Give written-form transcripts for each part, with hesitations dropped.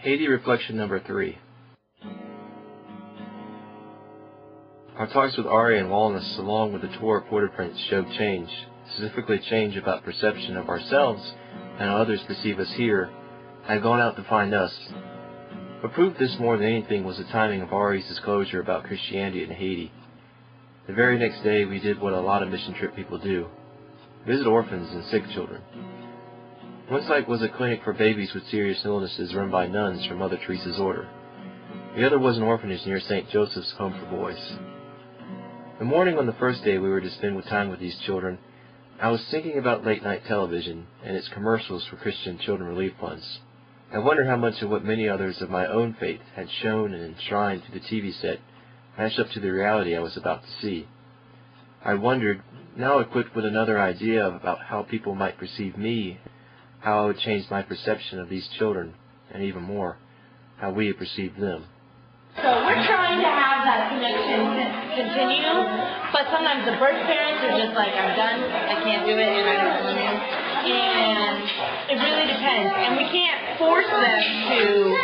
Haiti Reflection number 3. Our talks with Ari and Walnus, along with the tour of Port-au-Prince, showed change, specifically change about perception of ourselves and how others perceive us here, had gone out to find us. What proved this more than anything was the timing of Ari's disclosure about Christianity in Haiti. The very next day we did what a lot of mission trip people do: visit orphans and sick children. One site was a clinic for babies with serious illnesses run by nuns from Mother Teresa's order. The other was an orphanage near St. Joseph's Home for Boys. The morning on the first day we were to spend time with these children, I was thinking about late-night television and its commercials for Christian children relief funds. I wondered how much of what many others of my own faith had shown and enshrined through the TV set matched up to the reality I was about to see. I wondered, now equipped with another idea about how people might perceive me, how I would change my perception of these children, and even more, how we had perceived them. So we're trying to have that connection continue, but sometimes the birth parents are just like, I'm done, I can't do it, and I'm telling you. And it really depends. And we can't force them to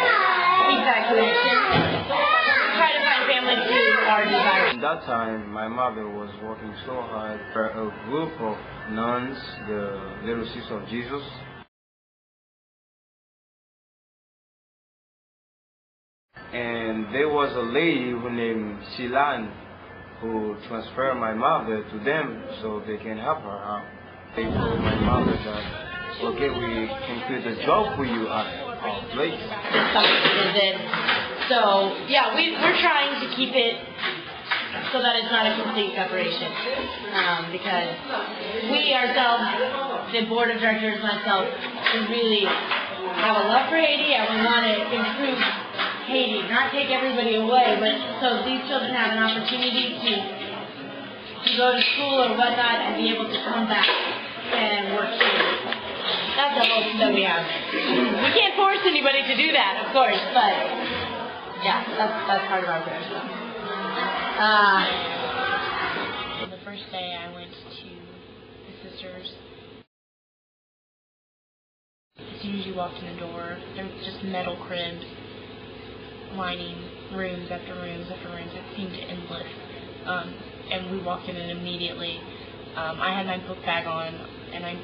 keep that connection. Try to find families who are desired. At that time, my mother was working so hard for a group of nuns, the Little Sisters of Jesus. And there was a lady who named Silan who transferred my mother to them so they can help her out. They told my mother that, okay, we can create a job for you at our place. So, yeah, we're trying to keep it so that it's not a complete separation. Because we ourselves, the board of directors, myself, we really have a love for Haiti and we want to improve Haiti, not take everybody away, but so these children have an opportunity to go to school or whatnot and be able to come back and work here. That's the hope that we have. We can't force anybody to do that, of course, but yeah, that's part of our prayer. The first day I went to the sisters. As soon as you walked in the door, there was just metal cribs lining rooms after rooms after rooms. It seemed endless. And we walked in and immediately I had my book bag on and I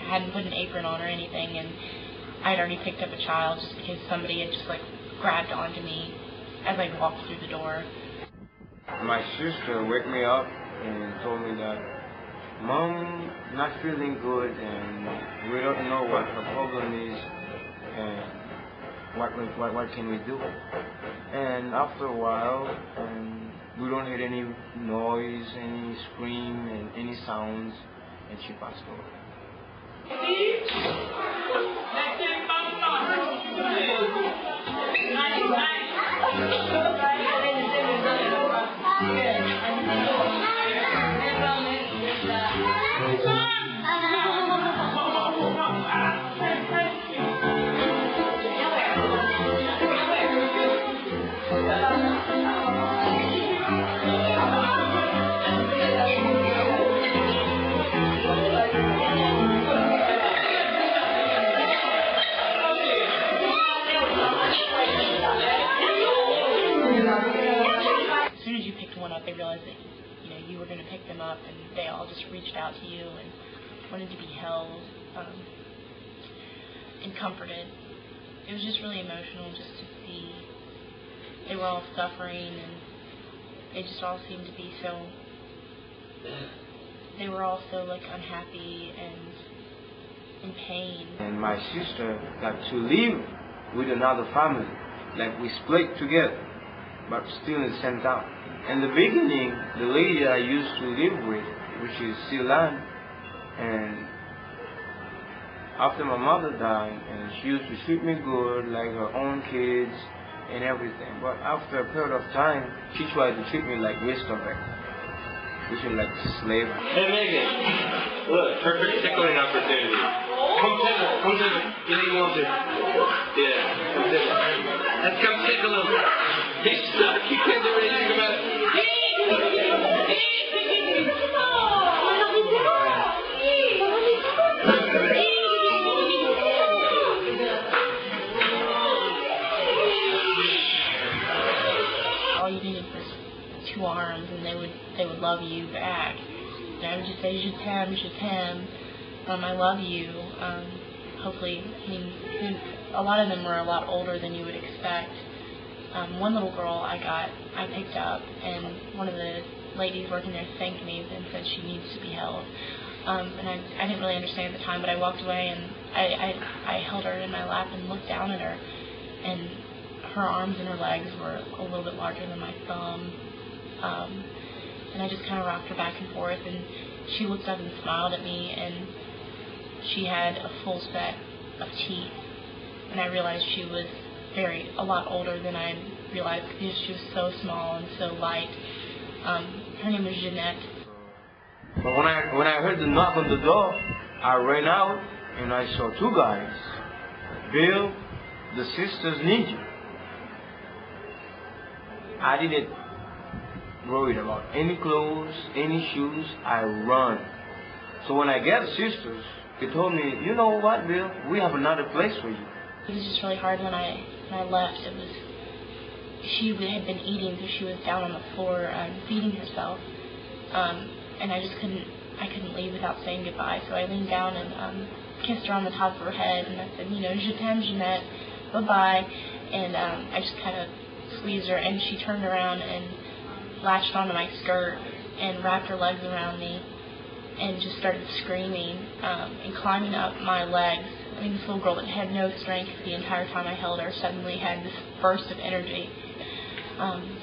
hadn't put an apron on or anything, and I had already picked up a child just because somebody had just grabbed onto me as I walked through the door. My sister woke me up and told me that Mom not feeling good and we don't know what her problem is and what can we do? And after a while, we don't hear any noise, any scream, and any sounds, and she passed away. As soon as you picked one up, they realized that you were going to pick them up, and they all just reached out to you and wanted to be held and comforted. It was just really emotional just to see they were all suffering, and they just all seemed to be so. They were all so unhappy and in pain. And my sister got to live with another family. We split together, but still in the same town. In the beginning, the lady I used to live with, which is Silan, and after my mother died, and she used to treat me good, like her own kids and everything. But after a period of time, she tried to treat me like Western, which is like slave. Hey Megan, look, perfect tickling opportunity. Come to the, you want to? Yeah, come to the. Let's come take a little. He's stuck, you can't do anything about it. love you back. And I would just say, je t'aime, I love you. Hopefully, I mean, a lot of them were a lot older than you would expect. One little girl I picked up, and one of the ladies working there thanked me and said she needs to be held. And I didn't really understand at the time, but I walked away and I held her in my lap and looked down at her, and her arms and her legs were a little bit larger than my thumb. And I just kind of rocked her back and forth, and she looked up and smiled at me, and she had a full set of teeth. And I realized she was a lot older than I realized, because she was so small and so light. Her name was Jeanette. But when I heard the knock on the door, I ran out and I saw two guys. Bill, the sisters need you. I didn't worry about any clothes, any shoes. I run. So when I get the sisters, they told me, you know what, Bill? We have another place for you. It was just really hard when I left. She had been eating, so she was down on the floor feeding herself. And I couldn't leave without saying goodbye. So I leaned down and kissed her on the top of her head, and I said, je t'aime, Jeanette, bye-bye. And I just kind of squeezed her, and she turned around and latched onto my skirt and wrapped her legs around me and just started screaming and climbing up my legs. I mean, this little girl that had no strength the entire time I held her suddenly had this burst of energy.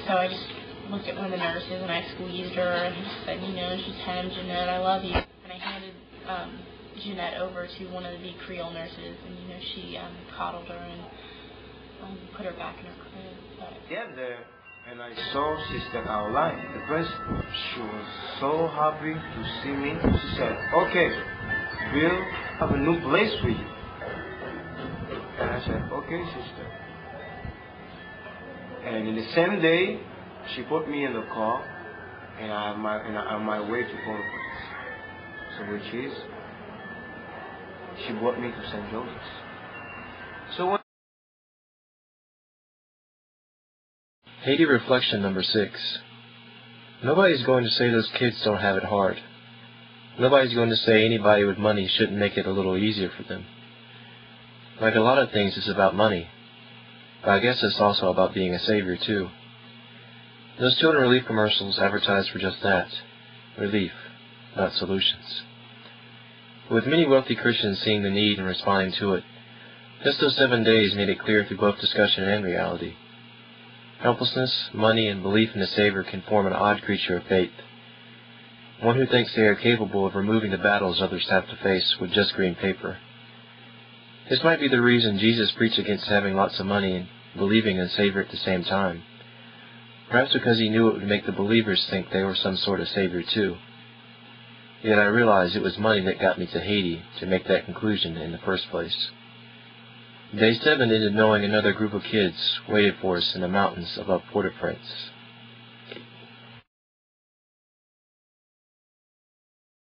So I just looked at one of the nurses and I squeezed her and I just said, je t'aime, Jeanette, I love you. And I handed Jeanette over to one of the Creole nurses, and she coddled her and put her back in her crib. But Get there, and I saw Sister Caroline, the president. She was so happy to see me. She said, okay, Bill, I have a new place for you. And I said, okay, sister. And in the same day, she put me in the car, and I'm on my way to Port-au-Prince. So which is, she brought me to St. Joseph's. So when Haiti reflection number 6. Nobody's going to say those kids don't have it hard. Nobody's going to say anybody with money shouldn't make it a little easier for them. Like a lot of things, it's about money. But I guess it's also about being a savior, too. Those children relief commercials advertise for just that. Relief, not solutions. With many wealthy Christians seeing the need and responding to it, just those 7 days made it clear through both discussion and reality. Helplessness, money, and belief in the Savior can form an odd creature of faith. One who thinks they are capable of removing the battles others have to face with just green paper. This might be the reason Jesus preached against having lots of money and believing in the Savior at the same time. Perhaps because he knew it would make the believers think they were some sort of Savior too. Yet I realized it was money that got me to Haiti to make that conclusion in the first place. Day 7 ended knowing another group of kids waited for us in the mountains above Port-au-Prince.